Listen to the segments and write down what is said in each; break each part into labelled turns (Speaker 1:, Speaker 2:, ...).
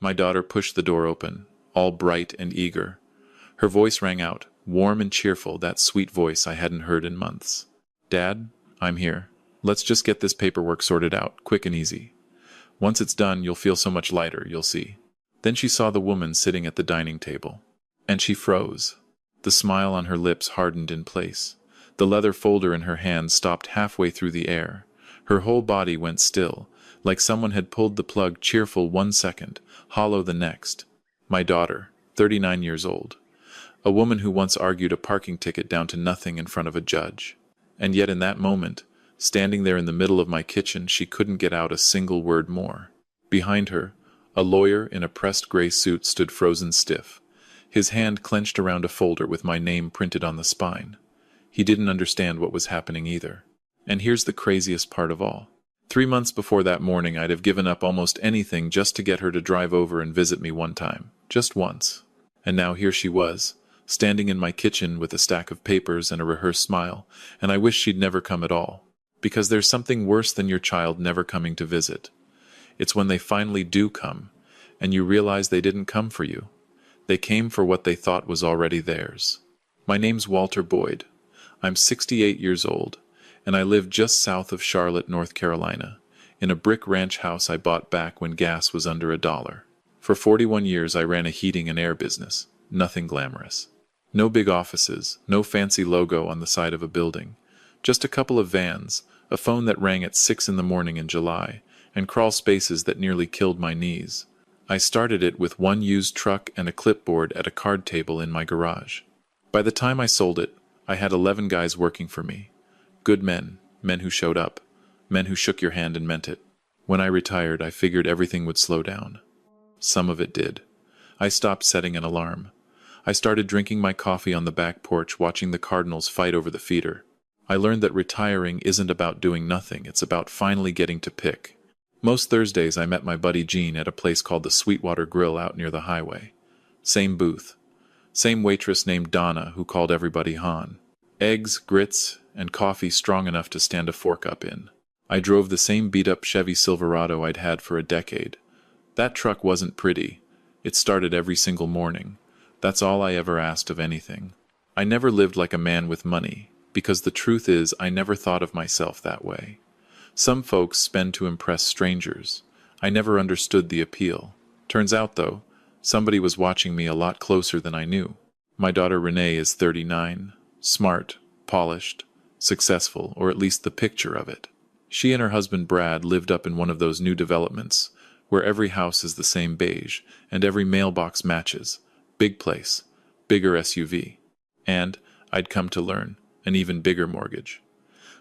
Speaker 1: My daughter pushed the door open, all bright and eager. Her voice rang out, warm and cheerful, that sweet voice I hadn't heard in months. "Dad, I'm here. Let's just get this paperwork sorted out, quick and easy. Once it's done, you'll feel so much lighter, you'll see." Then she saw the woman sitting at the dining table. And she froze. The smile on her lips hardened in place. The leather folder in her hand stopped halfway through the air. Her whole body went still, like someone had pulled the plug, cheerful 1 second, hollow the next. My daughter, 39 years old. A woman who once argued a parking ticket down to nothing in front of a judge. And yet in that moment, standing there in the middle of my kitchen, she couldn't get out a single word more. Behind her, a lawyer in a pressed gray suit stood frozen stiff, his hand clenched around a folder with my name printed on the spine. He didn't understand what was happening either. And here's the craziest part of all. 3 months before that morning, I'd have given up almost anything just to get her to drive over and visit me one time. Just once. And now here she was, standing in my kitchen with a stack of papers and a rehearsed smile, and I wish she'd never come at all. Because there's something worse than your child never coming to visit. It's when they finally do come, and you realize they didn't come for you. They came for what they thought was already theirs. My name's Walter Boyd. I'm 68 years old, and I live just south of Charlotte, North Carolina, in a brick ranch house I bought back when gas was under $1. For 41 years I ran a heating and air business. Nothing glamorous. No big offices, no fancy logo on the side of a building. Just a couple of vans, a phone that rang at 6 in the morning in July, and crawl spaces that nearly killed my knees. I started it with one used truck and a clipboard at a card table in my garage. By the time I sold it, I had 11 guys working for me. Good men, men who showed up, men who shook your hand and meant it. When I retired, I figured everything would slow down. Some of it did. I stopped setting an alarm. I started drinking my coffee on the back porch, watching the Cardinals fight over the feeder. I learned that retiring isn't about doing nothing, it's about finally getting to pick. Most Thursdays I met my buddy Gene at a place called the Sweetwater Grill out near the highway. Same booth. Same waitress named Donna who called everybody Han. Eggs, grits, and coffee strong enough to stand a fork up in. I drove the same beat-up Chevy Silverado I'd had for a decade. That truck wasn't pretty. It started every single morning. That's all I ever asked of anything. I never lived like a man with money, because the truth is I never thought of myself that way. Some folks spend to impress strangers. I never understood the appeal. Turns out, though, somebody was watching me a lot closer than I knew. My daughter Renee is 39, smart, polished, successful, or at least the picture of it. She and her husband Brad lived up in one of those new developments, where every house is the same beige, and every mailbox matches. Big place, bigger SUV. And, I'd come to learn, an even bigger mortgage.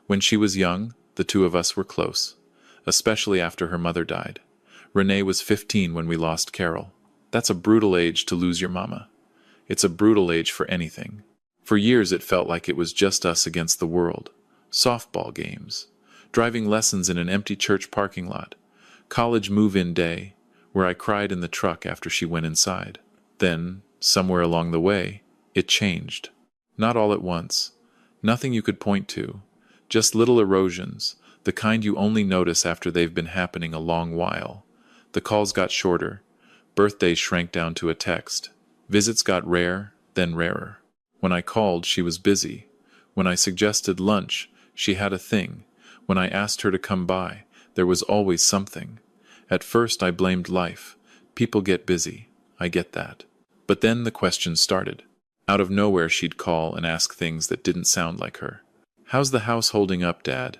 Speaker 1: When she was young, the two of us were close, especially after her mother died. Renee was 15 when we lost Carol. That's a brutal age to lose your mama. It's a brutal age for anything. For years it felt like it was just us against the world. Softball games, driving lessons in an empty church parking lot, college move-in day, where I cried in the truck after she went inside. Then, somewhere along the way, it changed. Not all at once. Nothing you could point to. Just little erosions, the kind you only notice after they've been happening a long while. The calls got shorter. Birthdays shrank down to a text. Visits got rare, then rarer. When I called, she was busy. When I suggested lunch, she had a thing. When I asked her to come by, there was always something. At first I blamed life. People get busy. I get that. But then the questions started. Out of nowhere she'd call and ask things that didn't sound like her. "How's the house holding up, Dad?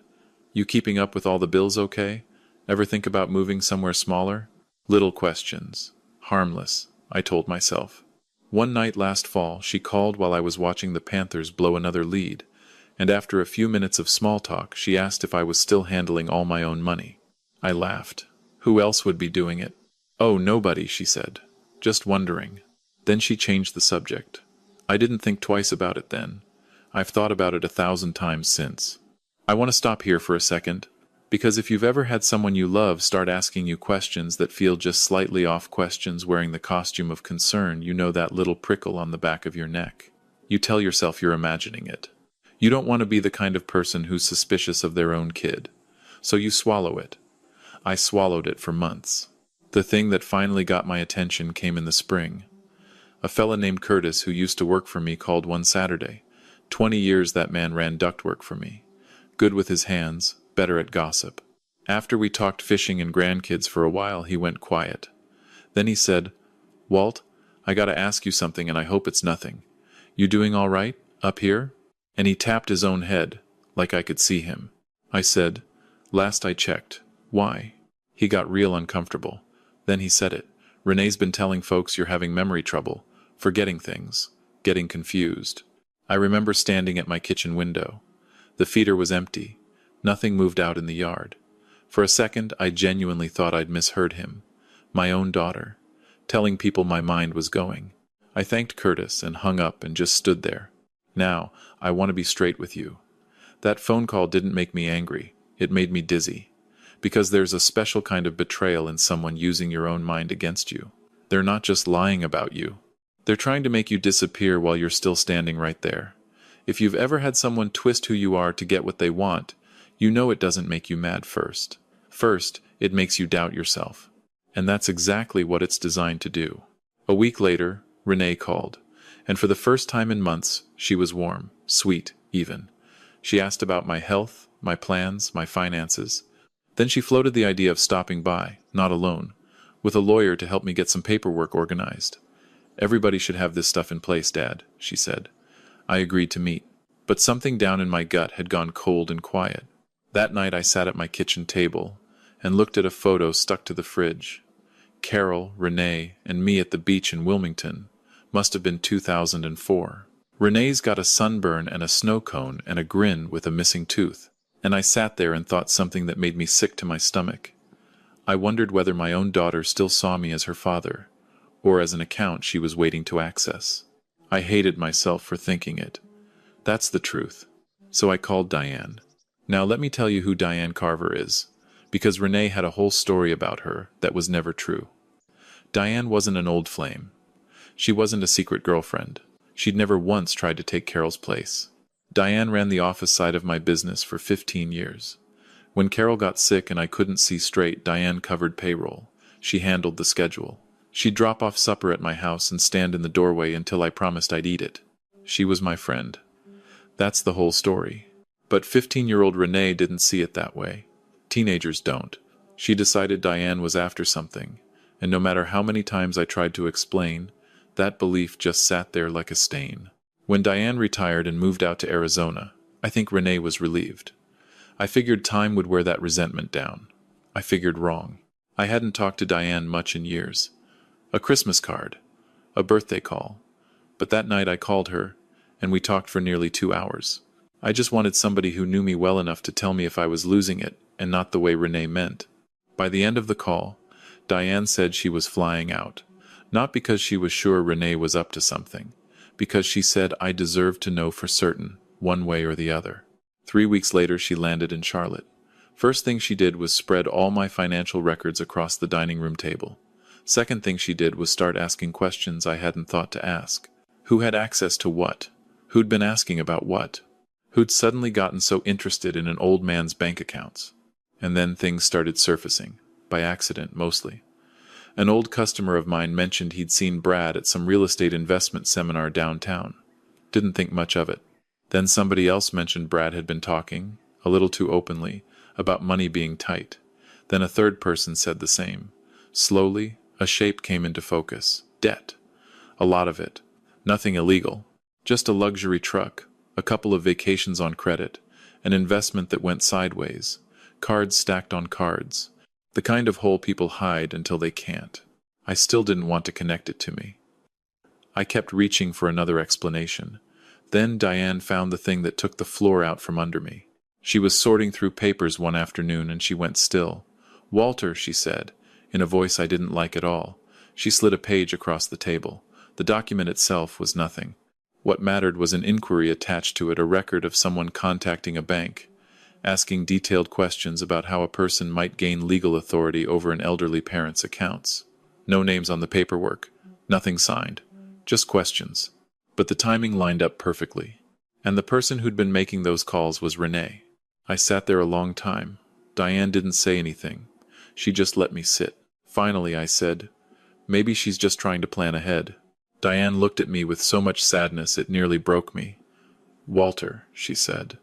Speaker 1: You keeping up with all the bills okay? Ever think about moving somewhere smaller?" Little questions. Harmless, I told myself. One night last fall, she called while I was watching the Panthers blow another lead, and after a few minutes of small talk, she asked if I was still handling all my own money. I laughed. Who else would be doing it? "Oh, nobody," she said. "Just wondering." Then she changed the subject. I didn't think twice about it then. I've thought about it 1,000 times since. I want to stop here for a second, because if you've ever had someone you love start asking you questions that feel just slightly off, questions wearing the costume of concern, you know that little prickle on the back of your neck. You tell yourself you're imagining it. You don't want to be the kind of person who's suspicious of their own kid. So you swallow it. I swallowed it for months. The thing that finally got my attention came in the spring. A fella named Curtis who used to work for me called one Saturday. 20 years that man ran ductwork for me. Good with his hands, better at gossip. After we talked fishing and grandkids for a while, he went quiet. Then he said, "Walt, I gotta ask you something and I hope it's nothing. You doing all right, up here?" And he tapped his own head, like I could see him. I said, "Last I checked. Why?" He got real uncomfortable. Then he said it. "Renee's been telling folks you're having memory trouble, forgetting things, getting confused." I remember standing at my kitchen window. The feeder was empty. Nothing moved out in the yard. For a second, I genuinely thought I'd misheard him. My own daughter, telling people my mind was going. I thanked Curtis and hung up and just stood there. Now, I want to be straight with you. That phone call didn't make me angry. It made me dizzy. Because there's a special kind of betrayal in someone using your own mind against you. They're not just lying about you. They're trying to make you disappear while you're still standing right there. If you've ever had someone twist who you are to get what they want, you know it doesn't make you mad first. First, it makes you doubt yourself. And that's exactly what it's designed to do. A week later, Renee called. And for the first time in months, she was warm, sweet, even. She asked about my health, my plans, my finances. Then she floated the idea of stopping by, not alone, with a lawyer to help me get some paperwork organized. "Everybody should have this stuff in place, Dad," she said. I agreed to meet. But something down in my gut had gone cold and quiet. That night I sat at my kitchen table and looked at a photo stuck to the fridge. Carol, Renee, and me at the beach in Wilmington. Must have been 2004. Renee's got a sunburn and a snow cone and a grin with a missing tooth. And I sat there and thought something that made me sick to my stomach. I wondered whether my own daughter still saw me as her father, or as an account she was waiting to access. I hated myself for thinking it. That's the truth. So I called Diane. Now let me tell you who Diane Carver is, because Renee had a whole story about her that was never true. Diane wasn't an old flame. She wasn't a secret girlfriend. She'd never once tried to take Carol's place. Diane ran the office side of my business for 15 years. When Carol got sick and I couldn't see straight, Diane covered payroll. She handled the schedule. She'd drop off supper at my house and stand in the doorway until I promised I'd eat it. She was my friend. That's the whole story. But 15-year-old Renee didn't see it that way. Teenagers don't. She decided Diane was after something, and no matter how many times I tried to explain, that belief just sat there like a stain. When Diane retired and moved out to Arizona, I think Renee was relieved. I figured time would wear that resentment down. I figured wrong. I hadn't talked to Diane much in years. A Christmas card, a birthday call. But that night I called her, and we talked for nearly 2 hours. I just wanted somebody who knew me well enough to tell me if I was losing it, and not the way Renee meant. By the end of the call, Diane said she was flying out. Not because she was sure Renee was up to something, because she said I deserved to know for certain, one way or the other. 3 weeks later she landed in Charlotte. First thing she did was spread all my financial records across the dining room table. Second thing she did was start asking questions I hadn't thought to ask. Who had access to what? Who'd been asking about what? Who'd suddenly gotten so interested in an old man's bank accounts? And then things started surfacing, by accident mostly. An old customer of mine mentioned he'd seen Brad at some real estate investment seminar downtown. Didn't think much of it. Then somebody else mentioned Brad had been talking, a little too openly, about money being tight. Then a third person said the same. Slowly, a shape came into focus. Debt. A lot of it. Nothing illegal. Just a luxury truck, a couple of vacations on credit, an investment that went sideways, cards stacked on cards. The kind of hole people hide until they can't. I still didn't want to connect it to me. I kept reaching for another explanation. Then Diane found the thing that took the floor out from under me. She was sorting through papers one afternoon and she went still. "Walter," she said, in a voice I didn't like at all. She slid a page across the table. The document itself was nothing. What mattered was an inquiry attached to it, a record of someone contacting a bank, asking detailed questions about how a person might gain legal authority over an elderly parent's accounts. No names on the paperwork, nothing signed, just questions. But the timing lined up perfectly. And the person who'd been making those calls was Renee. I sat there a long time. Diane didn't say anything. She just let me sit. Finally, I said, maybe she's just trying to plan ahead. Diane looked at me with so much sadness it nearly broke me. Walter, she said,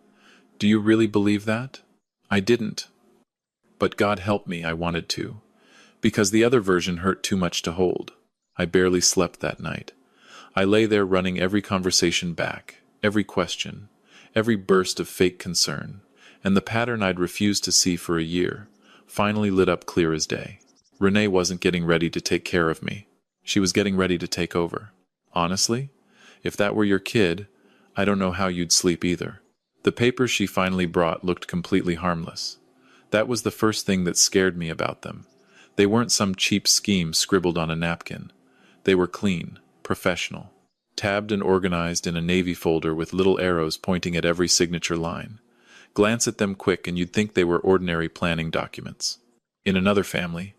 Speaker 1: do you really believe that? I didn't. But God help me, I wanted to. Because the other version hurt too much to hold. I barely slept that night. I lay there running every conversation back, every question, every burst of fake concern, and the pattern I'd refused to see for a year finally lit up clear as day. Renee wasn't getting ready to take care of me. She was getting ready to take over. Honestly, if that were your kid, I don't know how you'd sleep either. The papers she finally brought looked completely harmless. That was the first thing that scared me about them. They weren't some cheap scheme scribbled on a napkin. They were clean, professional, tabbed and organized in a navy folder with little arrows pointing at every signature line. Glance at them quick and you'd think they were ordinary planning documents. In another family,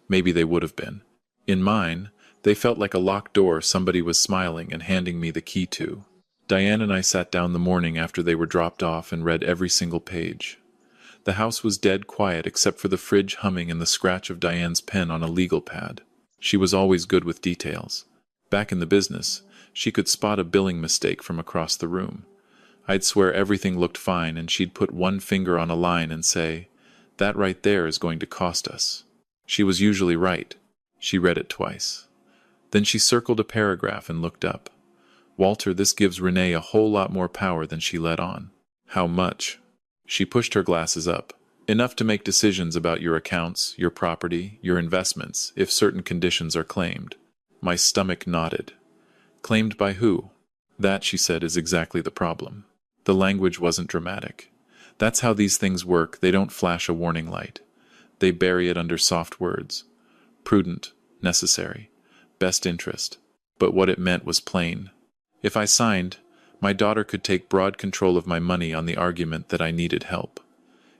Speaker 1: maybe they would have been. In mine, they felt like a locked door somebody was smiling and handing me the key to. Diane and I sat down the morning after they were dropped off and read every single page. The house was dead quiet except for the fridge humming and the scratch of Diane's pen on a legal pad. She was always good with details. Back in the business, she could spot a billing mistake from across the room. I'd swear everything looked fine and she'd put one finger on a line and say, "That right there is going to cost us." She was usually right. She read it twice. Then she circled a paragraph and looked up. "Walter, this gives Renee a whole lot more power than she let on." "How much?" She pushed her glasses up. "Enough to make decisions about your accounts, your property, your investments, if certain conditions are claimed." My stomach knotted. Claimed by who? That, she said, is exactly the problem. The language wasn't dramatic. That's how these things work. They don't flash a warning light. They bury it under soft words. Prudent, necessary, best interest. But what it meant was plain. If I signed, my daughter could take broad control of my money on the argument that I needed help.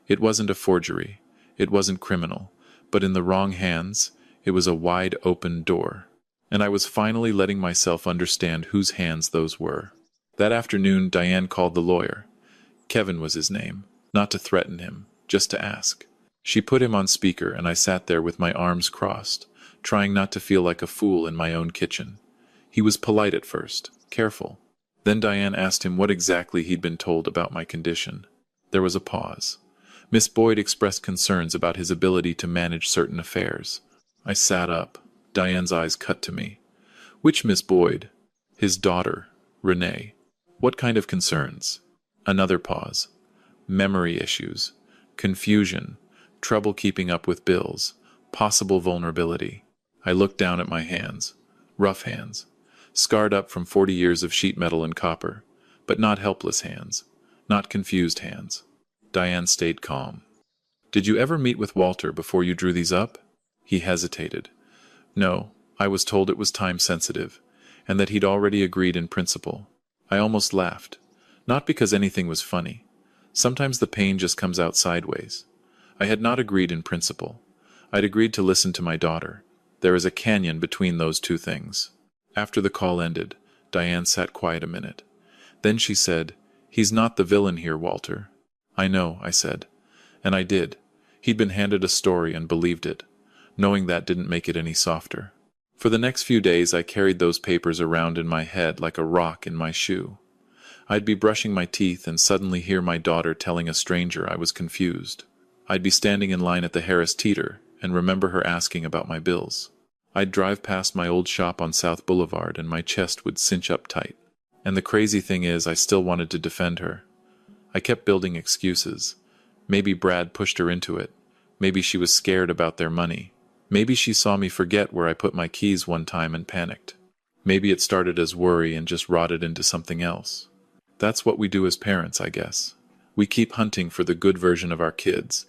Speaker 1: It wasn't a forgery. It wasn't criminal. But in the wrong hands, it was a wide open door. And I was finally letting myself understand whose hands those were. That afternoon, Diane called the lawyer. Kevin was his name. Not to threaten him, just to ask. She put him on speaker, and I sat there with my arms crossed, trying not to feel like a fool in my own kitchen. He was polite at first, careful. Then Diane asked him what exactly he'd been told about my condition. There was a pause. Miss Boyd expressed concerns about his ability to manage certain affairs. I sat up. Diane's eyes cut to me. Which Miss Boyd? His daughter, Renee. What kind of concerns? Another pause. Memory issues, confusion, trouble keeping up with bills, possible vulnerability. I looked down at my hands. Rough hands. Scarred up from 40 years of sheet metal and copper. But not helpless hands. Not confused hands. Diane stayed calm. Did you ever meet with Walter before you drew these up? He hesitated. No, I was told it was time-sensitive, and that he'd already agreed in principle. I almost laughed. Not because anything was funny. Sometimes the pain just comes out sideways. I had not agreed in principle. I'd agreed to listen to my daughter. There is a canyon between those two things. After the call ended, Diane sat quiet a minute. Then she said, "He's not the villain here, Walter." "I know," I said. And I did. He'd been handed a story and believed it. Knowing that didn't make it any softer. For the next few days I carried those papers around in my head like a rock in my shoe. I'd be brushing my teeth and suddenly hear my daughter telling a stranger I was confused. I'd be standing in line at the Harris Teeter and remember her asking about my bills. I'd drive past my old shop on South Boulevard and my chest would cinch up tight. And the crazy thing is, I still wanted to defend her. I kept building excuses. Maybe Brad pushed her into it. Maybe she was scared about their money. Maybe she saw me forget where I put my keys one time and panicked. Maybe it started as worry and just rotted into something else. That's what we do as parents, I guess. We keep hunting for the good version of our kids,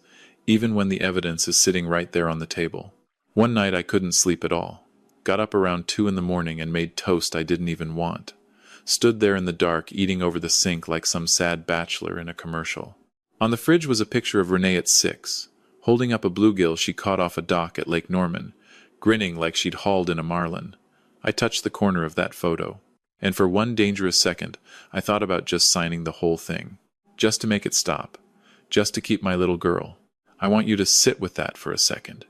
Speaker 1: even when the evidence is sitting right there on the table. One night I couldn't sleep at all. Got up around 2 in the morning and made toast I didn't even want. Stood there in the dark eating over the sink like some sad bachelor in a commercial. On the fridge was a picture of Renee at 6, holding up a bluegill she caught off a dock at Lake Norman, grinning like she'd hauled in a marlin. I touched the corner of that photo, and for one dangerous second I thought about just signing the whole thing. Just to make it stop. Just to keep my little girl. I want you to sit with that for a second.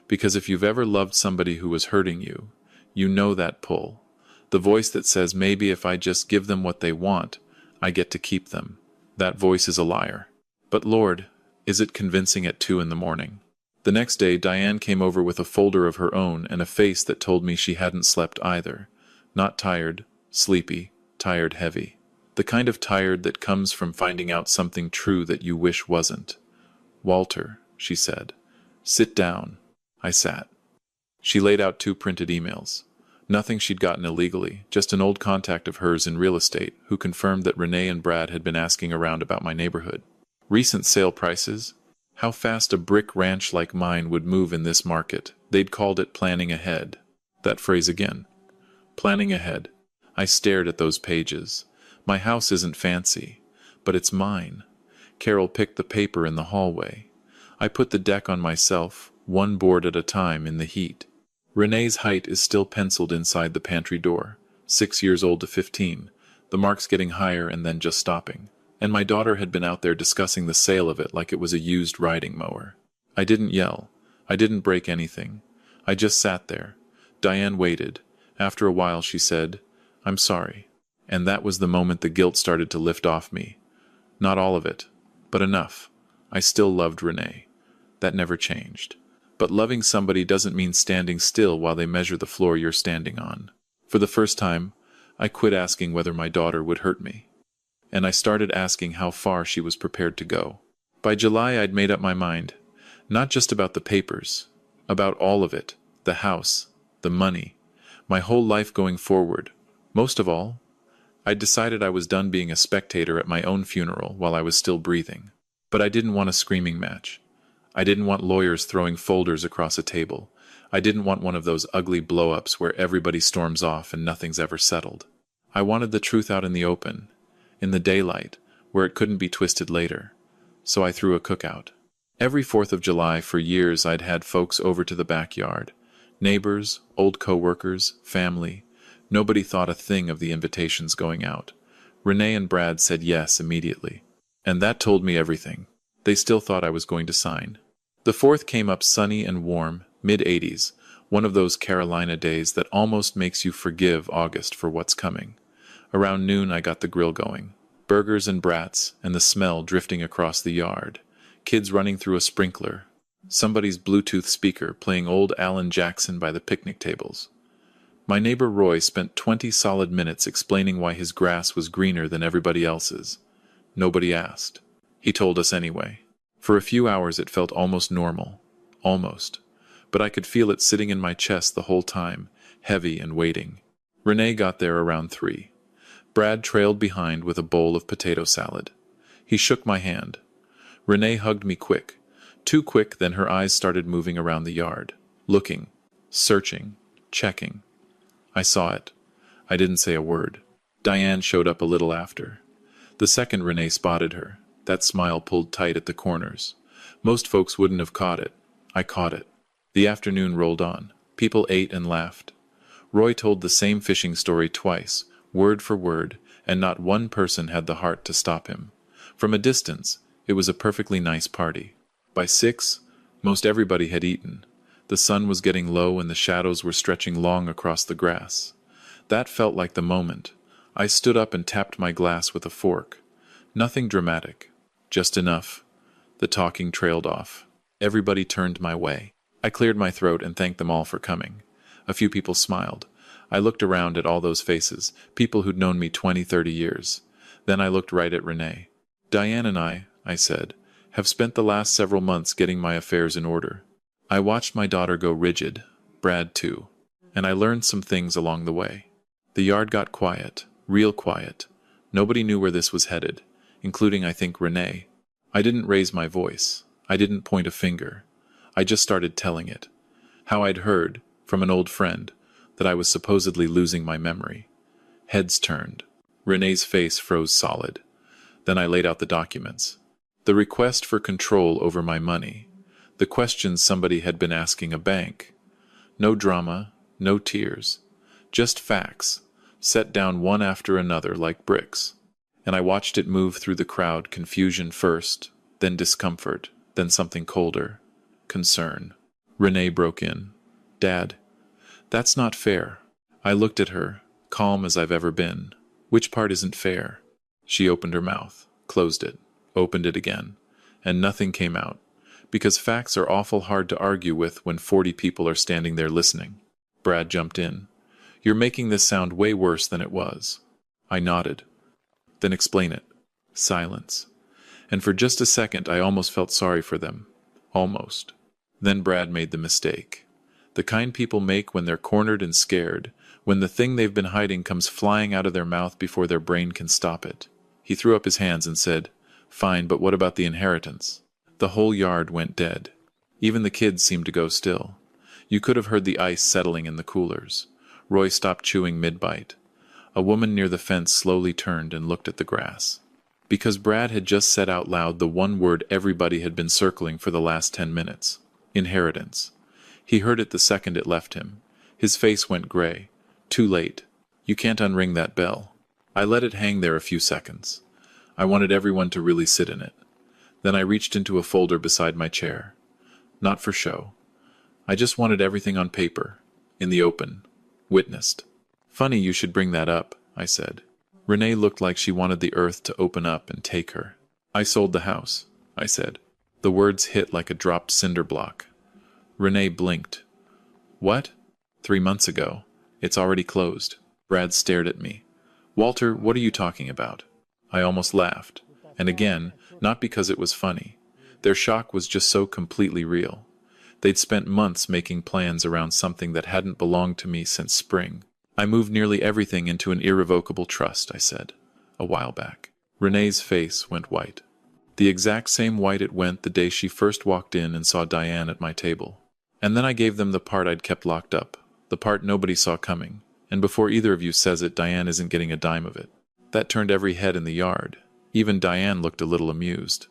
Speaker 1: Because if you've ever loved somebody who was hurting you, you know that pull. The voice that says maybe if I just give them what they want, I get to keep them. That voice is a liar. But Lord, is it convincing at 2 in the morning? The next day, Diane came over with a folder of her own and a face that told me she hadn't slept either. Not tired, sleepy, tired heavy. The kind of tired that comes from finding out something true that you wish wasn't. Walter, she said, sit down. I sat. She laid out 2 printed emails. Nothing she'd gotten illegally, just an old contact of hers in real estate who confirmed that Renee and Brad had been asking around about my neighborhood. Recent sale prices? How fast a brick ranch like mine would move in this market. They'd called it planning ahead. That phrase again. Planning ahead. I stared at those pages. My house isn't fancy, but it's mine. Carol picked the paper in the hallway. I put the deck on myself, one board at a time in the heat. Renee's height is still penciled inside the pantry door. 6 years old to 15. The marks getting higher and then just stopping. And my daughter had been out there discussing the sale of it like it was a used riding mower. I didn't yell. I didn't break anything. I just sat there. Diane waited. After a while she said, I'm sorry. And that was the moment the guilt started to lift off me. Not all of it, but enough. I still loved Renee. That never changed. But loving somebody doesn't mean standing still while they measure the floor you're standing on. For the first time, I quit asking whether my daughter would hurt me. And I started asking how far she was prepared to go. By July, I'd made up my mind. Not just about the papers. About all of it. The house. The money. My whole life going forward. Most of all, I'd decided I was done being a spectator at my own funeral while I was still breathing. But I didn't want a screaming match. I didn't want lawyers throwing folders across a table. I didn't want one of those ugly blow-ups where everybody storms off and nothing's ever settled. I wanted the truth out in the open, in the daylight, where it couldn't be twisted later. So I threw a cookout. Every 4th of July for years I'd had folks over to the backyard. Neighbors, old co-workers, family. Nobody thought a thing of the invitations going out. Renee and Brad said yes immediately. And that told me everything. They still thought I was going to sign. The 4th came up sunny and warm, mid-80s, one of those Carolina days that almost makes you forgive August for what's coming. Around noon I got the grill going. Burgers and brats, and the smell drifting across the yard. Kids running through a sprinkler. Somebody's Bluetooth speaker playing old Alan Jackson by the picnic tables. My neighbor Roy spent 20 solid minutes explaining why his grass was greener than everybody else's. Nobody asked. He told us anyway. For a few hours it felt almost normal. Almost. But I could feel it sitting in my chest the whole time, heavy and waiting. Renee got there around 3. Brad trailed behind with a bowl of potato salad. He shook my hand. Renee hugged me quick. Too quick, then her eyes started moving around the yard. Looking. Searching. Checking. I saw it. I didn't say a word. Diane showed up a little after. The second Renee spotted her, that smile pulled tight at the corners. Most folks wouldn't have caught it. I caught it. The afternoon rolled on. People ate and laughed. Roy told the same fishing story twice, word for word, and not one person had the heart to stop him. From a distance, it was a perfectly nice party. By 6, most everybody had eaten. The sun was getting low and the shadows were stretching long across the grass. That felt like the moment. I stood up and tapped my glass with a fork. Nothing dramatic. Just enough. The talking trailed off. Everybody turned my way. I cleared my throat and thanked them all for coming. A few people smiled. I looked around at all those faces, people who'd known me 20, 30 years. Then I looked right at Renee. Diane and I said, have spent the last several months getting my affairs in order. I watched my daughter go rigid, Brad too, and I learned some things along the way. The yard got quiet, real quiet. Nobody knew where this was headed, including, I think, Renee. I didn't raise my voice. I didn't point a finger. I just started telling it. How I'd heard, from an old friend, that I was supposedly losing my memory. Heads turned. Renee's face froze solid. Then I laid out the documents. The request for control over my money. The questions somebody had been asking a bank. No drama, no tears. Just facts, set down one after another like bricks. And I watched it move through the crowd, confusion first, then discomfort, then something colder. Concern. Renee broke in. Dad, that's not fair. I looked at her, calm as I've ever been. Which part isn't fair? She opened her mouth, closed it, opened it again, and nothing came out, because facts are awful hard to argue with when 40 people are standing there listening. Brad jumped in. You're making this sound way worse than it was. I nodded. Then explain it. Silence. And for just a second I almost felt sorry for them. Almost. Then Brad made the mistake. The kind people make when they're cornered and scared, when the thing they've been hiding comes flying out of their mouth before their brain can stop it. He threw up his hands and said, Fine, but what about the inheritance? The whole yard went dead. Even the kids seemed to go still. You could have heard the ice settling in the coolers. Roy stopped chewing mid-bite. A woman near the fence slowly turned and looked at the grass. Because Brad had just said out loud the one word everybody had been circling for the last 10 minutes. Inheritance. He heard it the second it left him. His face went gray. Too late. You can't unring that bell. I let it hang there a few seconds. I wanted everyone to really sit in it. Then I reached into a folder beside my chair. Not for show. I just wanted everything on paper, in the open, witnessed. Funny you should bring that up, I said. Renee looked like she wanted the earth to open up and take her. I sold the house, I said. The words hit like a dropped cinder block. Renee blinked. What? 3 months ago. It's already closed. Brad stared at me. Walter, what are you talking about? I almost laughed. And again, not because it was funny. Their shock was just so completely real. They'd spent months making plans around something that hadn't belonged to me since spring. I moved nearly everything into an irrevocable trust, I said, a while back. Renee's face went white. The exact same white it went the day she first walked in and saw Diane at my table. And then I gave them the part I'd kept locked up, the part nobody saw coming, and before either of you says it, Diane isn't getting a dime of it. That turned every head in the yard. Even Diane looked a little amused.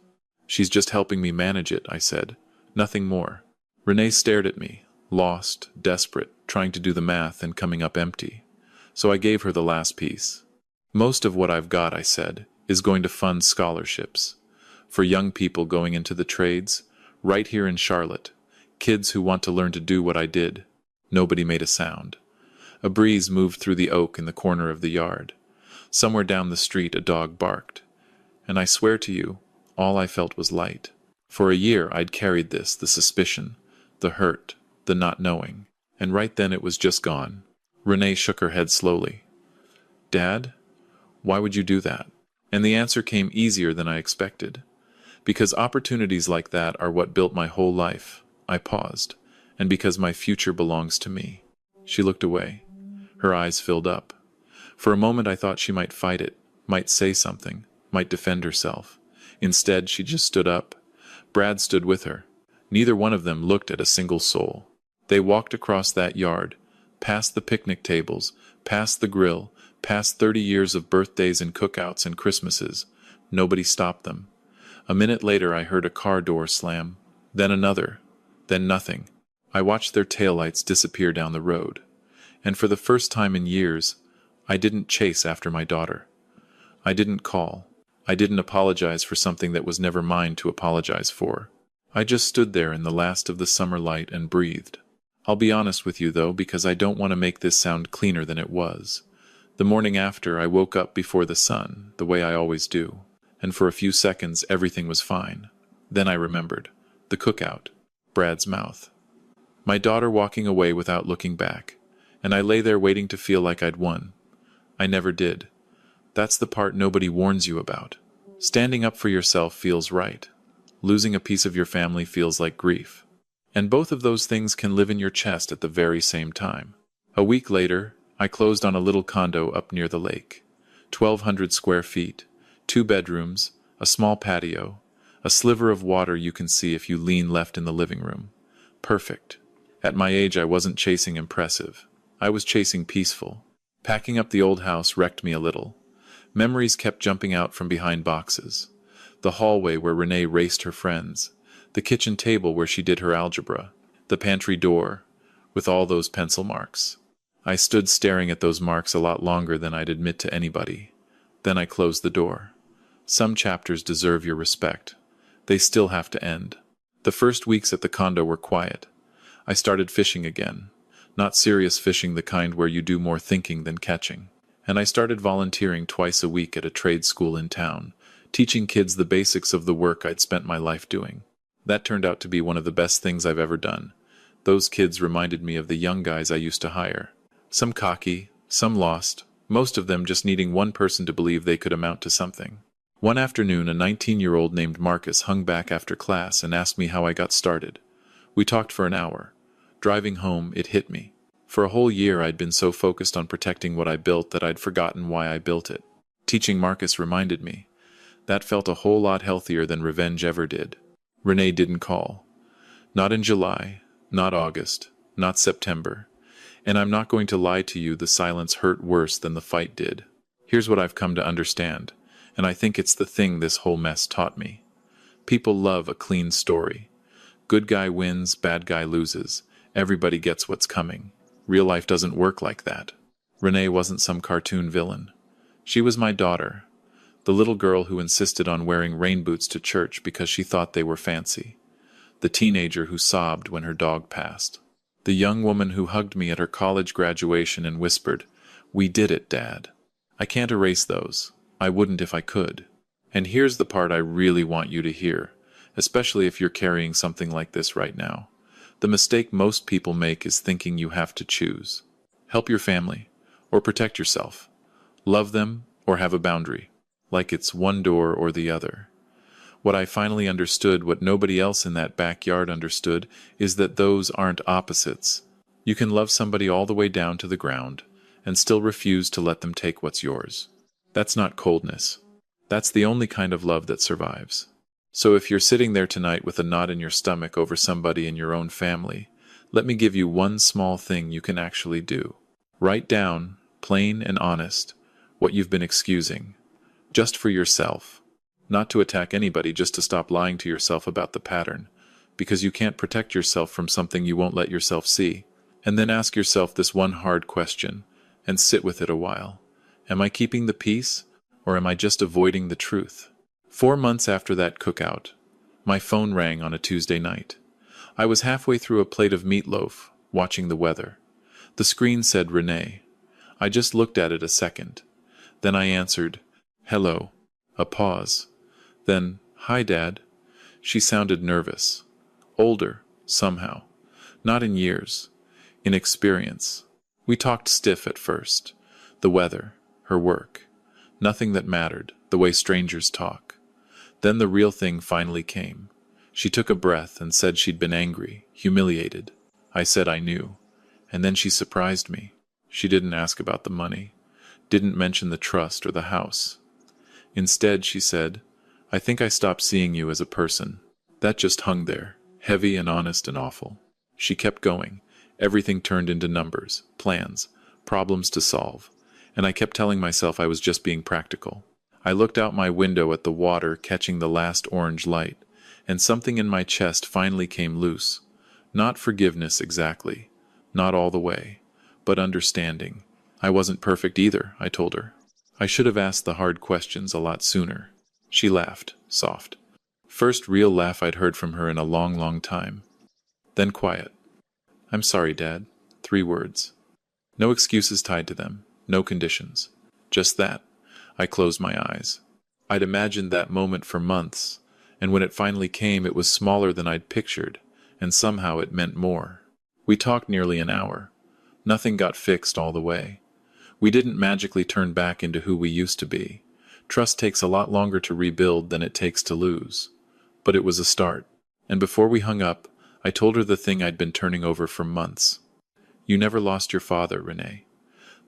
Speaker 1: She's just helping me manage it, I said. Nothing more. Renee stared at me, lost, desperate, trying to do the math and coming up empty. So I gave her the last piece. Most of what I've got, I said, is going to fund scholarships. For young people going into the trades, right here in Charlotte. Kids who want to learn to do what I did. Nobody made a sound. A breeze moved through the oak in the corner of the yard. Somewhere down the street a dog barked. And I swear to you, all I felt was light. For a year I'd carried this, the suspicion, the hurt, the not knowing. And right then it was just gone. Renee shook her head slowly. Dad, why would you do that? And the answer came easier than I expected. Because opportunities like that are what built my whole life. I paused. And because my future belongs to me. She looked away. Her eyes filled up. For a moment I thought she might fight it, might say something, might defend herself. Instead, she just stood up. Brad stood with her. Neither one of them looked at a single soul. They walked across that yard, past the picnic tables, past the grill, past 30 years of birthdays and cookouts and Christmases. Nobody stopped them. A minute later I heard a car door slam, then another, then nothing. I watched their taillights disappear down the road. And for the first time in years, I didn't chase after my daughter. I didn't call. I didn't apologize for something that was never mine to apologize for. I just stood there in the last of the summer light and breathed. I'll be honest with you, though, because I don't want to make this sound cleaner than it was. The morning after, I woke up before the sun, the way I always do. And for a few seconds, everything was fine. Then I remembered. The cookout. Brad's mouth. My daughter walking away without looking back. And I lay there waiting to feel like I'd won. I never did. That's the part nobody warns you about. Standing up for yourself feels right. Losing a piece of your family feels like grief. And both of those things can live in your chest at the very same time. A week later, I closed on a little condo up near the lake. 1,200 square feet, 2 bedrooms, a small patio, a sliver of water you can see if you lean left in the living room. Perfect. At my age, I wasn't chasing impressive. I was chasing peaceful. Packing up the old house wrecked me a little. Memories kept jumping out from behind boxes. The hallway where Renee raced her friends. The kitchen table where she did her algebra. The pantry door, with all those pencil marks. I stood staring at those marks a lot longer than I'd admit to anybody. Then I closed the door. Some chapters deserve your respect. They still have to end. The first weeks at the condo were quiet. I started fishing again. Not serious fishing, the kind where you do more thinking than catching. And I started volunteering twice a week at a trade school in town, teaching kids the basics of the work I'd spent my life doing. That turned out to be one of the best things I've ever done. Those kids reminded me of the young guys I used to hire. Some cocky, some lost, most of them just needing one person to believe they could amount to something. One afternoon, a 19-year-old named Marcus hung back after class and asked me how I got started. We talked for an hour. Driving home, it hit me. For a whole year, I'd been so focused on protecting what I built that I'd forgotten why I built it. Teaching Marcus reminded me. That felt a whole lot healthier than revenge ever did. Renee didn't call. Not in July, not August, not September. And I'm not going to lie to you, the silence hurt worse than the fight did. Here's what I've come to understand, and I think it's the thing this whole mess taught me. People love a clean story. Good guy wins, bad guy loses. Everybody gets what's coming. Real life doesn't work like that. Renee wasn't some cartoon villain. She was my daughter, the little girl who insisted on wearing rain boots to church because she thought they were fancy. The teenager who sobbed when her dog passed. The young woman who hugged me at her college graduation and whispered, "We did it, Dad." I can't erase those. I wouldn't if I could. And here's the part I really want you to hear, especially if you're carrying something like this right now. The mistake most people make is thinking you have to choose. Help your family, or protect yourself. Love them, or have a boundary. Like it's one door or the other. What I finally understood, what nobody else in that backyard understood, is that those aren't opposites. You can love somebody all the way down to the ground, and still refuse to let them take what's yours. That's not coldness. That's the only kind of love that survives. So if you're sitting there tonight with a knot in your stomach over somebody in your own family, let me give you one small thing you can actually do. Write down, plain and honest, what you've been excusing. Just for yourself. Not to attack anybody, just to stop lying to yourself about the pattern, because you can't protect yourself from something you won't let yourself see. And then ask yourself this one hard question, and sit with it a while. Am I keeping the peace, or am I just avoiding the truth? 4 months after that cookout, my phone rang on a Tuesday night. I was halfway through a plate of meatloaf, watching the weather. The screen said Renee. I just looked at it a second. Then I answered, "Hello." A pause. Then, "Hi, Dad." She sounded nervous. Older, somehow. Not in years. In experience. We talked stiff at first. The weather, her work. Nothing that mattered, the way strangers talk. Then the real thing finally came. She took a breath and said she'd been angry, humiliated. I said I knew. And then she surprised me. She didn't ask about the money. Didn't mention the trust or the house. Instead, she said, "I think I stopped seeing you as a person." That just hung there, heavy and honest and awful. She kept going. Everything turned into numbers, plans, problems to solve. And I kept telling myself I was just being practical. I looked out my window at the water catching the last orange light, and something in my chest finally came loose. Not forgiveness exactly, not all the way, but understanding. I wasn't perfect either, I told her. I should have asked the hard questions a lot sooner. She laughed, soft. First real laugh I'd heard from her in a long, long time. Then quiet. "I'm sorry, Dad." 3 words. No excuses tied to them, no conditions. Just that. I closed my eyes. I'd imagined that moment for months, and when it finally came it was smaller than I'd pictured, and somehow it meant more. We talked nearly an hour. Nothing got fixed all the way. We didn't magically turn back into who we used to be. Trust takes a lot longer to rebuild than it takes to lose. But it was a start. And before we hung up, I told her the thing I'd been turning over for months. "You never lost your father, Renee."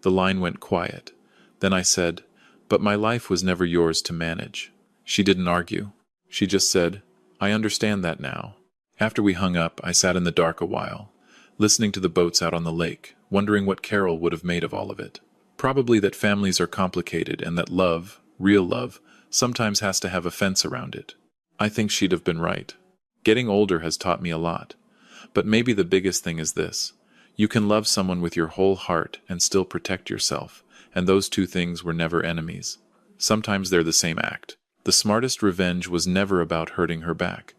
Speaker 1: The line went quiet. Then I said, "But my life was never yours to manage." She didn't argue. She just said, "I understand that now." After we hung up, I sat in the dark a while, listening to the boats out on the lake, wondering what Carol would have made of all of it. Probably that families are complicated and that love, real love, sometimes has to have a fence around it. I think she'd have been right. Getting older has taught me a lot. But maybe the biggest thing is this. You can love someone with your whole heart and still protect yourself, and those two things were never enemies. Sometimes they're the same act. The smartest revenge was never about hurting her back.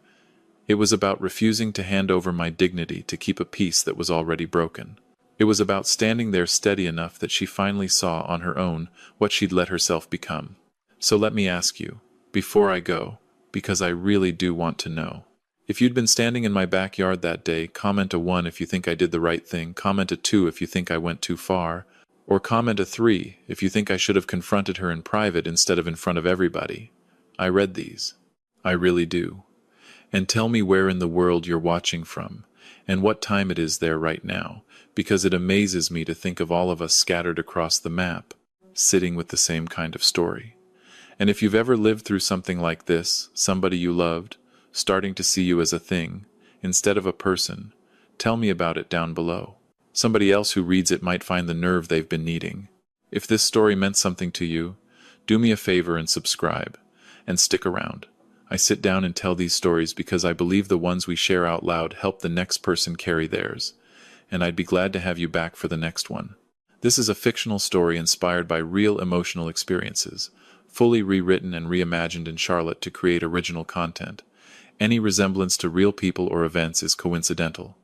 Speaker 1: It was about refusing to hand over my dignity to keep a peace that was already broken. It was about standing there steady enough that she finally saw on her own what she'd let herself become. So let me ask you, before I go, because I really do want to know. If you'd been standing in my backyard that day, comment a 1 if you think I did the right thing, comment a 2 if you think I went too far, or comment a 3 if you think I should have confronted her in private instead of in front of everybody. I read these. I really do. And tell me where in the world you're watching from, and what time it is there right now, because it amazes me to think of all of us scattered across the map, sitting with the same kind of story. And if you've ever lived through something like this, somebody you loved, starting to see you as a thing, instead of a person, tell me about it down below. Somebody else who reads it might find the nerve they've been needing. If this story meant something to you, do me a favor and subscribe, and stick around. I sit down and tell these stories because I believe the ones we share out loud help the next person carry theirs, and I'd be glad to have you back for the next one. This is a fictional story inspired by real emotional experiences, fully rewritten and reimagined in Charlotte to create original content. Any resemblance to real people or events is coincidental.